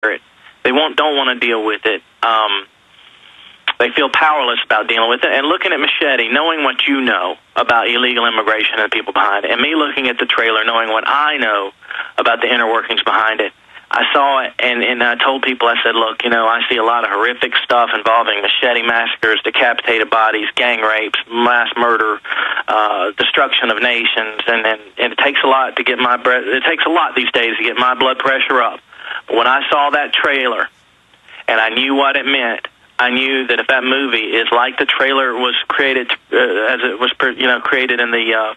it. They don't want to deal with it. They feel powerless about dealing with it. And looking at Machete, knowing what you know about illegal immigration and the people behind it, and me looking at the trailer, knowing what I know about the inner workings behind it, I saw it, and I told people, I said, look, I see a lot of horrific stuff involving machete massacres, decapitated bodies, gang rapes, mass murder, destruction of nations, and it takes a lot to get it takes a lot these days to get my blood pressure up. But when I saw that trailer, and I knew what it meant, I knew that if that movie is like the trailer was created, as it was, created in the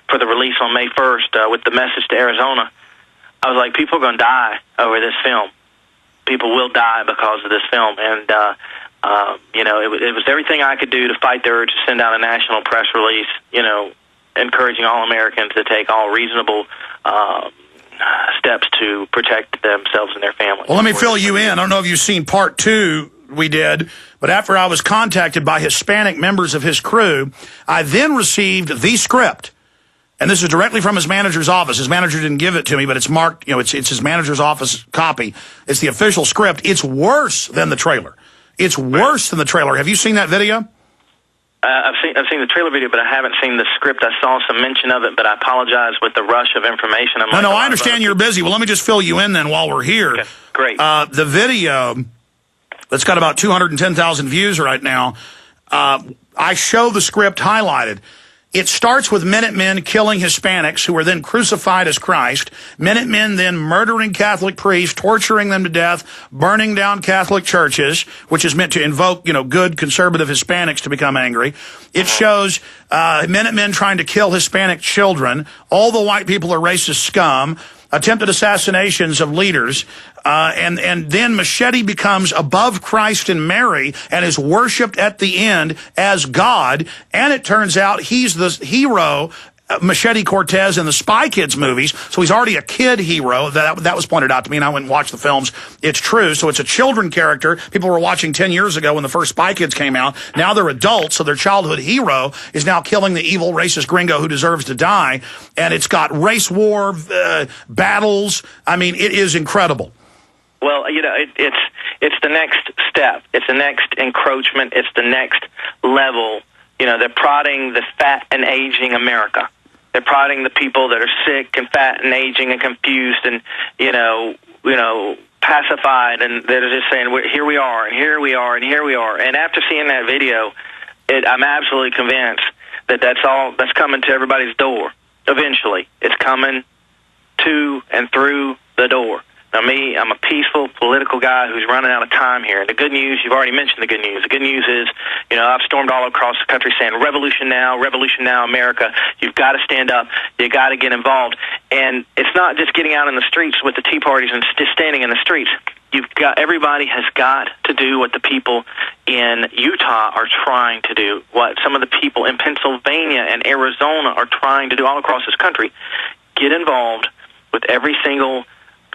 for the release on May 1st with the message to Arizona, I was like, people are going to die over this film. People will die because of this film. And, it was everything I could do to fight the urge to send out a national press release, encouraging all Americans to take all reasonable steps to protect themselves and their families. Well, let me fill you in. I don't know if you've seen part 2 we did, but after I was contacted by Hispanic members of his crew, I then received the script. And this is directly from his manager's office. His manager didn't give it to me, but it's marked, it's his manager's office copy. It's the official script. It's worse than the trailer. It's worse than the trailer. Have you seen that video? I've seen the trailer video, but I haven't seen the script. I saw some mention of it, but I apologize with the rush of information. No, I understand you're busy. Well, let me just fill you in then while we're here. Okay, great. The video, that's got about 210,000 views right now. I show the script highlighted. It starts with Minutemen killing Hispanics who were then crucified as Christ. Minutemen then murdering Catholic priests, torturing them to death, burning down Catholic churches, which is meant to invoke, good conservative Hispanics to become angry. It shows Minutemen trying to kill Hispanic children. All the white people are racist scum. Attempted assassinations of leaders, and then Machete becomes above Christ and Mary and is worshipped at the end as God, and it turns out he's the hero, Machete Cortez, in the Spy Kids movies, so he's already a kid hero. That was pointed out to me, and I went and watched the films. It's true, so it's a children character. People were watching 10 years ago when the first Spy Kids came out. Now they're adults, so their childhood hero is now killing the evil racist gringo who deserves to die, and it's got race war, battles. I mean, it is incredible. Well, it's the next step. It's the next encroachment. It's the next level. They're prodding the fat and aging America. They're prodding the people that are sick and fat and aging and confused and, pacified. And they're just saying, here we are, and here we are, and here we are. And after seeing that video, I'm absolutely convinced that that's coming to everybody's door. Eventually, it's coming to and through the door. Now, me, I'm a peaceful political guy who's running out of time here. The good news, you've already mentioned the good news. The good news is, I've stormed all across the country saying, revolution now, America. You've got to stand up. You got to get involved. And it's not just getting out in the streets with the tea parties and just standing in the streets. Everybody has got to do what the people in Utah are trying to do, what some of the people in Pennsylvania and Arizona are trying to do all across this country. Get involved with every single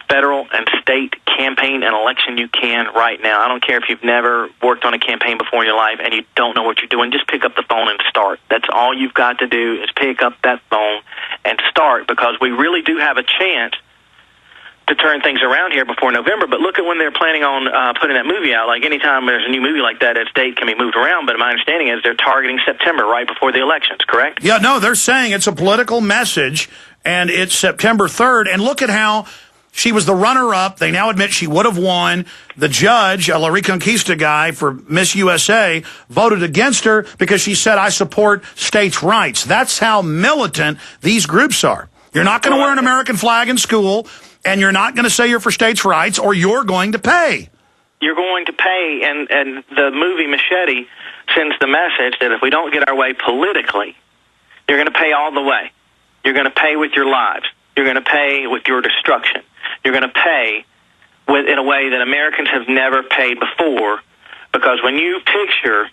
federal and state campaign and election you can right now. I don't care if you've never worked on a campaign before in your life and you don't know what you're doing. Just pick up the phone and start. That's all you've got to do is pick up that phone and start, because we really do have a chance to turn things around here before November. But look at when they're planning on putting that movie out. Like, anytime there's a new movie like that, its date can be moved around. But my understanding is they're targeting September, right before the elections, correct? Yeah, no, they're saying it's a political message, and it's September 3rd. And look at how she was the runner-up. They now admit she would have won. The judge, a La Reconquista guy for Miss USA, voted against her because she said, I support states' rights. That's how militant these groups are. You're not going to wear an American flag in school, and you're not going to say you're for states' rights, or you're going to pay. You're going to pay, and the movie Machete sends the message that if we don't get our way politically, you're going to pay all the way. You're going to pay with your lives. You're going to pay with your destruction. You're going to pay in a way that Americans have never paid before, because when you picture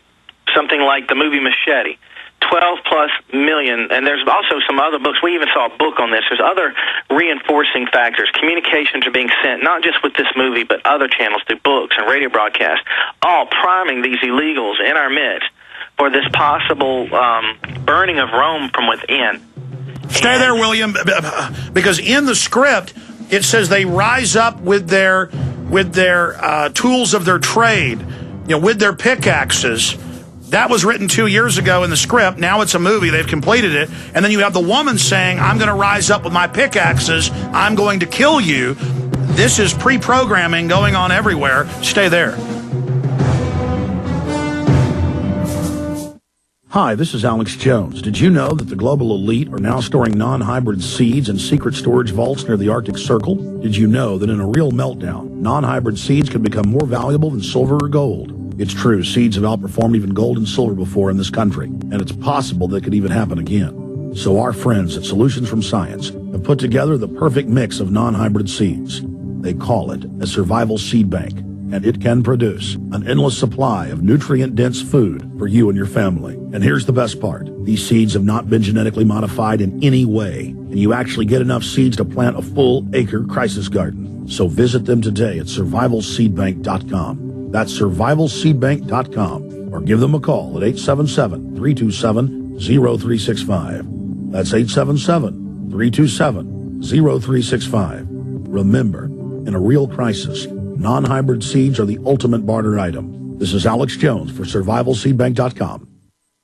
something like the movie Machete, 12+ million, and there's also some other books. We even saw a book on this. There's other reinforcing factors. Communications are being sent, not just with this movie, but other channels through books and radio broadcasts, all priming these illegals in our midst for this possible burning of Rome from within. Stay there, William, because in the script, it says they rise up with their with their tools of their trade, with their pickaxes. That was written 2 years ago in the script. Now it's a movie. They've completed it. And then you have the woman saying, I'm going to rise up with my pickaxes. I'm going to kill you. This is pre-programming going on everywhere. Stay there. Hi, this is Alex Jones. Did you know that the global elite are now storing non-hybrid seeds in secret storage vaults near the Arctic Circle? Did you know that in a real meltdown, non-hybrid seeds can become more valuable than silver or gold? It's true, seeds have outperformed even gold and silver before in this country, and it's possible that could even happen again. So our friends at Solutions from Science have put together the perfect mix of non-hybrid seeds. They call it a survival seed bank, and it can produce an endless supply of nutrient-dense food for you and your family. And here's the best part. These seeds have not been genetically modified in any way, and you actually get enough seeds to plant a full-acre crisis garden. So visit them today at survivalseedbank.com. That's survivalseedbank.com, or give them a call at 877-327-0365. That's 877-327-0365. Remember, in a real crisis, non-hybrid seeds are the ultimate barter item. This is Alex Jones for survivalseedbank.com.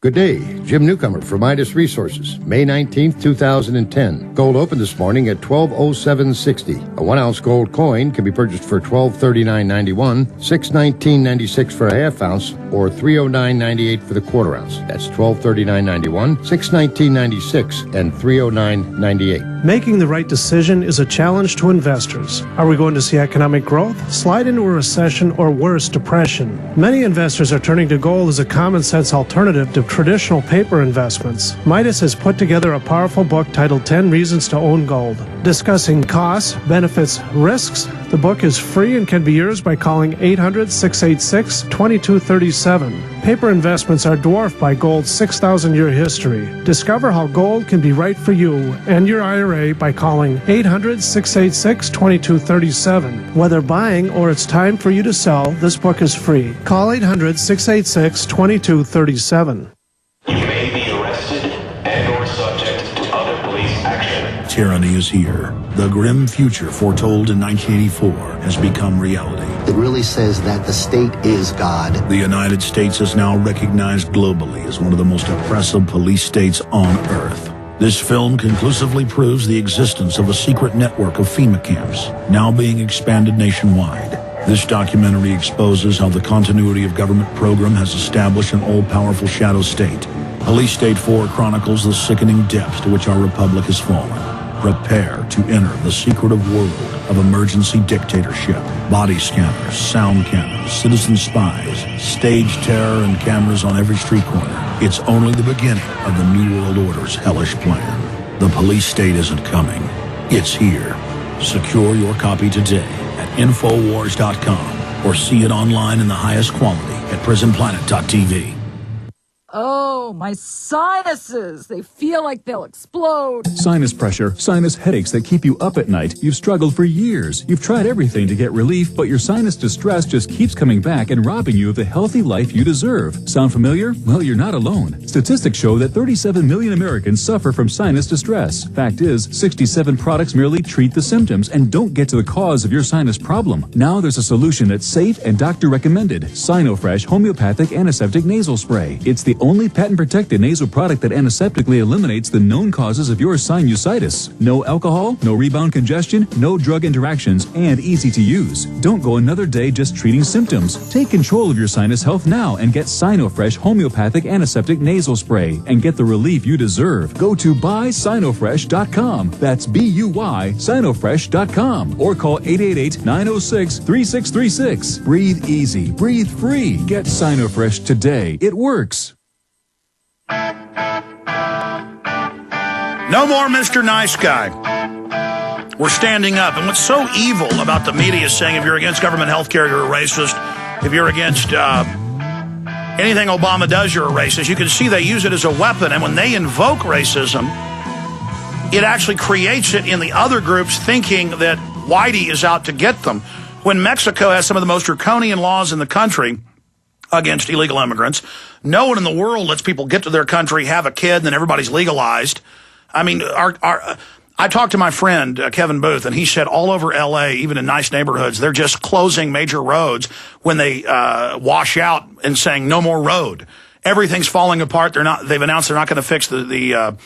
Good day, Jim Newcomer from Midas Resources, May 19th, 2010. Gold opened this morning at $12.0760. A 1-ounce gold coin can be purchased for $12.3991, $6.1996 for a half ounce, or $3.0998 for the quarter ounce. That's $12.3991, $6.1996, and $3.0998. Making the right decision is a challenge to investors. Are we going to see economic growth, slide into a recession, or worse, depression? Many investors are turning to gold as a common sense alternative to traditional paper investments. Midas has put together a powerful book titled 10 Reasons to Own Gold. Discussing costs, benefits, risks, the book is free and can be yours by calling 800-686-2237. Paper investments are dwarfed by gold's 6,000-year history. Discover how gold can be right for you and your IRA by calling 800-686-2237. Whether buying or it's time for you to sell, this book is free. Call 800-686-2237. You may be arrested and or subject to other police action. Tyranny is here. The grim future foretold in 1984 has become reality. It really says that the state is God. The United States is now recognized globally as one of the most oppressive police states on earth. This film conclusively proves the existence of a secret network of FEMA camps, now being expanded nationwide. This documentary exposes how the continuity of government program has established an all-powerful shadow state. Police State 4 chronicles the sickening depths to which our republic has fallen. Prepare to enter the secretive world of emergency dictatorship, body scanners, sound cannons, citizen spies, stage terror, and cameras on every street corner. It's only the beginning of the New World Order's hellish plan. The police state isn't coming. It's here. Secure your copy today at Infowars.com or see it online in the highest quality at PrisonPlanet.tv. Oh, my sinuses. They feel like they'll explode. Sinus pressure, sinus headaches that keep you up at night. You've struggled for years. You've tried everything to get relief, but your sinus distress just keeps coming back and robbing you of the healthy life you deserve. Sound familiar? Well, you're not alone. Statistics show that 37 million Americans suffer from sinus distress. Fact is, 67 products merely treat the symptoms and don't get to the cause of your sinus problem. Now there's a solution that's safe and doctor recommended. Sinofresh Homeopathic Antiseptic Nasal Spray. It's the only patent-protected nasal product that antiseptically eliminates the known causes of your sinusitis. No alcohol, no rebound congestion, no drug interactions, and easy to use. Don't go another day just treating symptoms. Take control of your sinus health now and get Sinofresh Homeopathic Antiseptic Nasal Spray and get the relief you deserve. Go to buysinofresh.com. That's B-U-Y, Sinofresh.com. Or call 888-906-3636. Breathe easy. Breathe free. Get Sinofresh today. It works. No more Mr. Nice Guy. We're standing up. And what's so evil about the media saying if you're against government health care, you're a racist. If you're against anything Obama does, you're a racist. You can see they use it as a weapon. And when they invoke racism, it actually creates it in the other groups thinking that Whitey is out to get them. When Mexico has some of the most draconian laws in the country against illegal immigrants, no one in the world lets people get to their country, have a kid, and then everybody's legalized. I mean, I I talked to my friend, Kevin Booth, and he said all over L.A., even in nice neighborhoods, they're just closing major roads when they wash out and saying no more road. Everything's falling apart. They've announced they're not going to fix the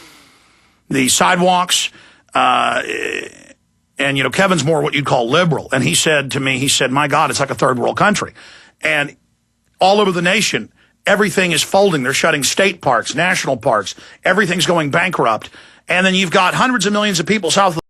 sidewalks. And, you know, Kevin's more what you'd call liberal. And he said to me, my God, it's like a third world country. And all over the nation, everything is folding. They're shutting state parks, national parks. Everything's going bankrupt. And then you've got hundreds of millions of people south of